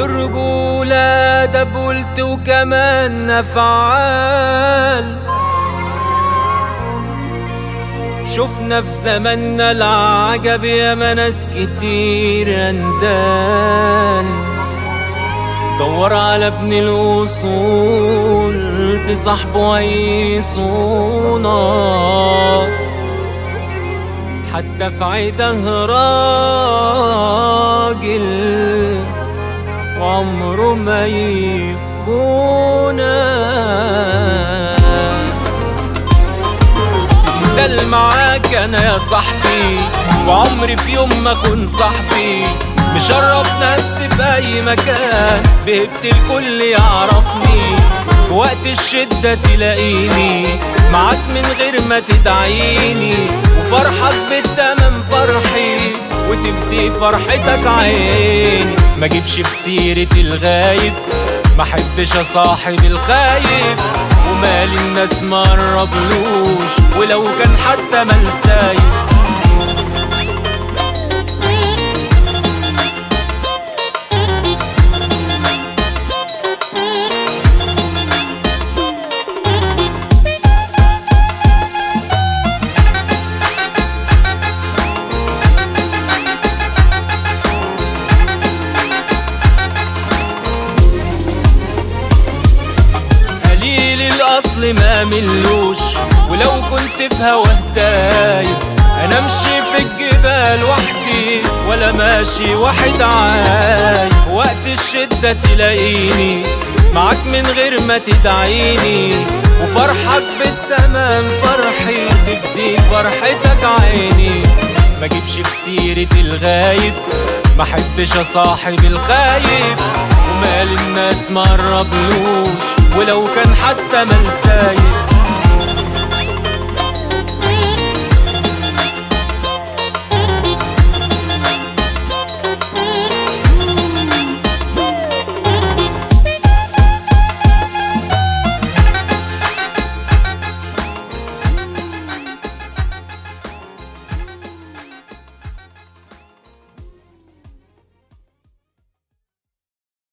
الرجولة ده قلت وكمان أفعال. شفنا في زماننا العجب ياما ناس كتير أندال، دور على ابن الوصول تصاحبه هيصونك، حتى في عيده راجل وعمره ما يخونك. سندل معاك انا يا صاحبي، وعمري في يوم ما اكون صاحبي. مشرف نفسي في اي مكان، بهبت الكل يعرفني. في وقت الشدة تلاقيني معاك من غير ما تدعيني، وفرحك بالتمام فرحي وتفدي فرحتك عيني. ما جيبش في سيرة الغايب، ما حبش اصاحب الخايب، ومال الناس ما قربلوش ولو كان حتى ملسايب. الأصل ما ملوش، ولو كنت في هواه تايب. أنا امشي في الجبال وحدي ولا ماشي واحد عايب. وقت الشدة تلاقيني معاك من غير ما تدعيني، وفرحك بالتمام فرحي تفدي فرحتك عيني. ما جيبش في سيرة الغايب، ما حبش اصاحب الخايب، ومال الناس ما قربلوش ولو كان حتى منسايب.